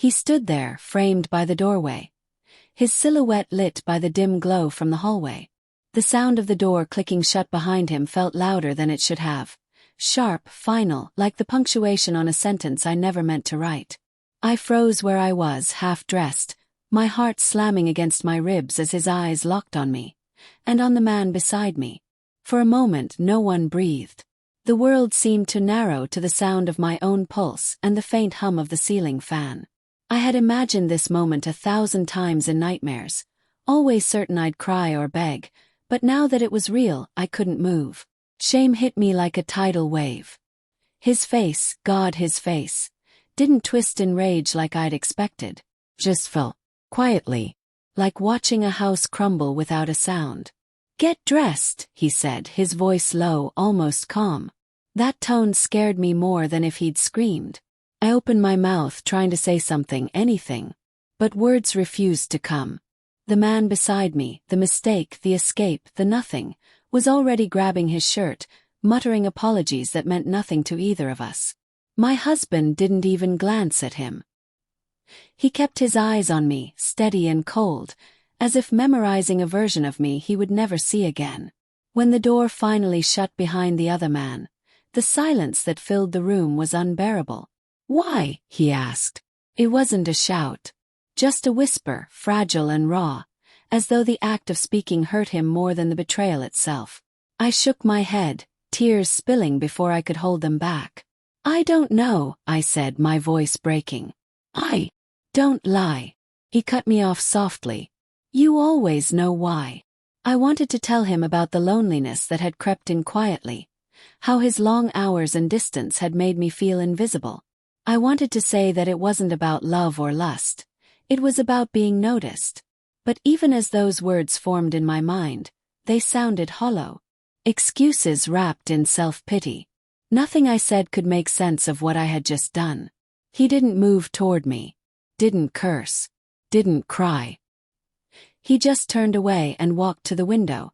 He stood there, framed by the doorway, his silhouette lit by the dim glow from the hallway. The sound of the door clicking shut behind him felt louder than it should have. Sharp, final, like the punctuation on a sentence I never meant to write. I froze where I was, half-dressed, my heart slamming against my ribs as his eyes locked on me, and on the man beside me. For a moment no one breathed. The world seemed to narrow to the sound of my own pulse and the faint hum of the ceiling fan. I had imagined this moment 1,000 times in nightmares, always certain I'd cry or beg, but now that it was real, I couldn't move. Shame hit me like a tidal wave. His face, God, his face, didn't twist in rage like I'd expected, just fell, quietly, like watching a house crumble without a sound. "Get dressed," he said, his voice low, almost calm. That tone scared me more than if he'd screamed. I opened my mouth trying to say something, anything, but words refused to come. The man beside me, the mistake, the escape, the nothing, was already grabbing his shirt, muttering apologies that meant nothing to either of us. My husband didn't even glance at him. He kept his eyes on me, steady and cold, as if memorizing a version of me he would never see again. When the door finally shut behind the other man, the silence that filled the room was unbearable. "Why?" he asked. It wasn't a shout. Just a whisper, fragile and raw, as though the act of speaking hurt him more than the betrayal itself. I shook my head, tears spilling before I could hold them back. "I don't know," I said, my voice breaking. "Don't lie." He cut me off softly. "You always know why." I wanted to tell him about the loneliness that had crept in quietly, how his long hours and distance had made me feel invisible. I wanted to say that it wasn't about love or lust. It was about being noticed. But even as those words formed in my mind, they sounded hollow. Excuses wrapped in self-pity. Nothing I said could make sense of what I had just done. He didn't move toward me. Didn't curse. Didn't cry. He just turned away and walked to the window,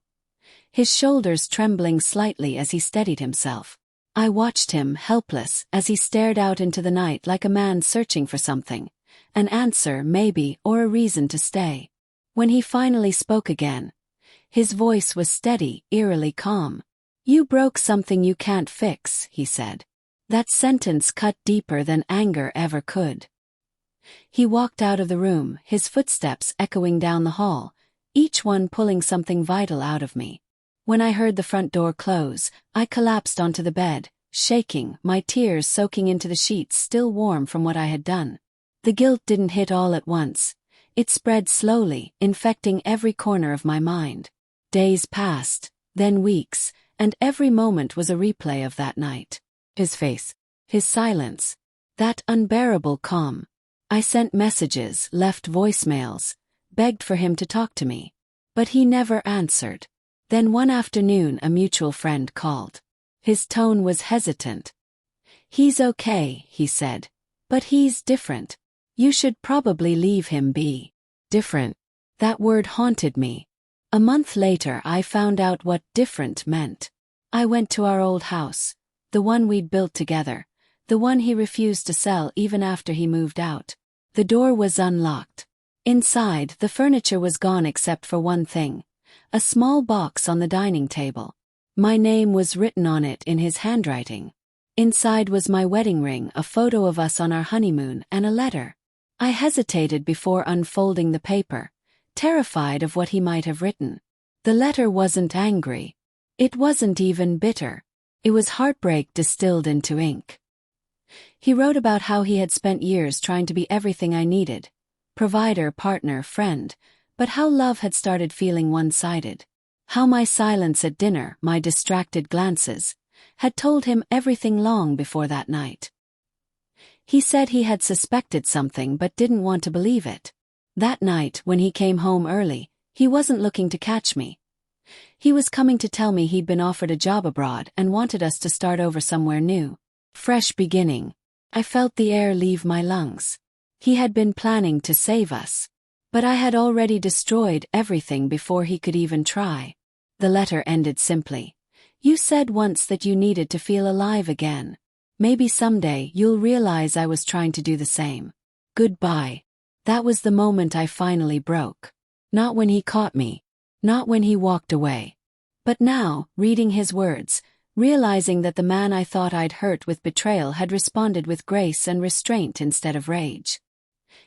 his shoulders trembling slightly as he steadied himself. I watched him, helpless, as he stared out into the night like a man searching for something, an answer maybe, or a reason to stay. When he finally spoke again, his voice was steady, eerily calm. "You broke something you can't fix," he said. That sentence cut deeper than anger ever could. He walked out of the room, his footsteps echoing down the hall, each one pulling something vital out of me. When I heard the front door close, I collapsed onto the bed, shaking, my tears soaking into the sheets still warm from what I had done. The guilt didn't hit all at once. It spread slowly, infecting every corner of my mind. Days passed, then weeks, and every moment was a replay of that night. His face, his silence, that unbearable calm. I sent messages, left voicemails, begged for him to talk to me. But he never answered. Then one afternoon a mutual friend called. His tone was hesitant. "He's okay," he said. "But he's different. You should probably leave him be." Different. That word haunted me. A month later I found out what different meant. I went to our old house, the one we'd built together, the one he refused to sell even after he moved out. The door was unlocked. Inside, the furniture was gone except for one thing. A small box on the dining table. My name was written on it in his handwriting. Inside was my wedding ring, a photo of us on our honeymoon, and a letter. I hesitated before unfolding the paper, terrified of what he might have written. The letter wasn't angry. It wasn't even bitter. It was heartbreak distilled into ink. He wrote about how he had spent years trying to be everything I needed, provider, partner, friend, but how love had started feeling one-sided. How my silence at dinner, my distracted glances, had told him everything long before that night. He said he had suspected something but didn't want to believe it. That night, when he came home early, he wasn't looking to catch me. He was coming to tell me he'd been offered a job abroad and wanted us to start over somewhere new. Fresh beginning. I felt the air leave my lungs. He had been planning to save us. But I had already destroyed everything before he could even try. The letter ended simply. "You said once that you needed to feel alive again. Maybe someday you'll realize I was trying to do the same." Goodbye. That was the moment I finally broke. Not when he caught me. Not when he walked away. But now, reading his words, realizing that the man I thought I'd hurt with betrayal had responded with grace and restraint instead of rage.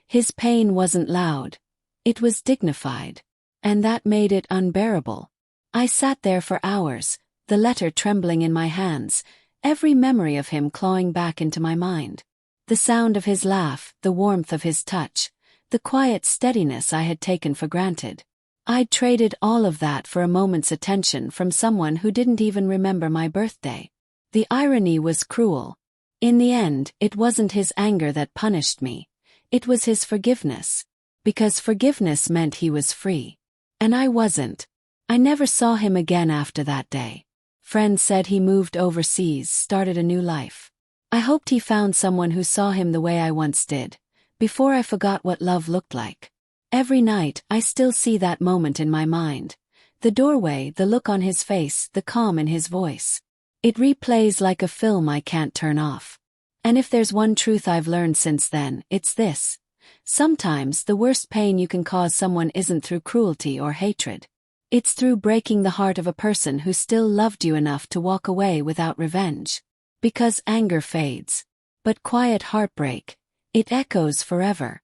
His pain wasn't loud. It was dignified. And that made it unbearable. I sat there for hours, the letter trembling in my hands, every memory of him clawing back into my mind. The sound of his laugh, the warmth of his touch, the quiet steadiness I had taken for granted. I'd traded all of that for a moment's attention from someone who didn't even remember my birthday. The irony was cruel. In the end, it wasn't his anger that punished me. It was his forgiveness. Because forgiveness meant he was free. And I wasn't. I never saw him again after that day. Friends said he moved overseas, started a new life. I hoped he found someone who saw him the way I once did, before I forgot what love looked like. Every night, I still see that moment in my mind. The doorway, the look on his face, the calm in his voice. It replays like a film I can't turn off. And if there's one truth I've learned since then, it's this. Sometimes the worst pain you can cause someone isn't through cruelty or hatred. It's through breaking the heart of a person who still loved you enough to walk away without revenge. Because anger fades. But quiet heartbreak, it echoes forever.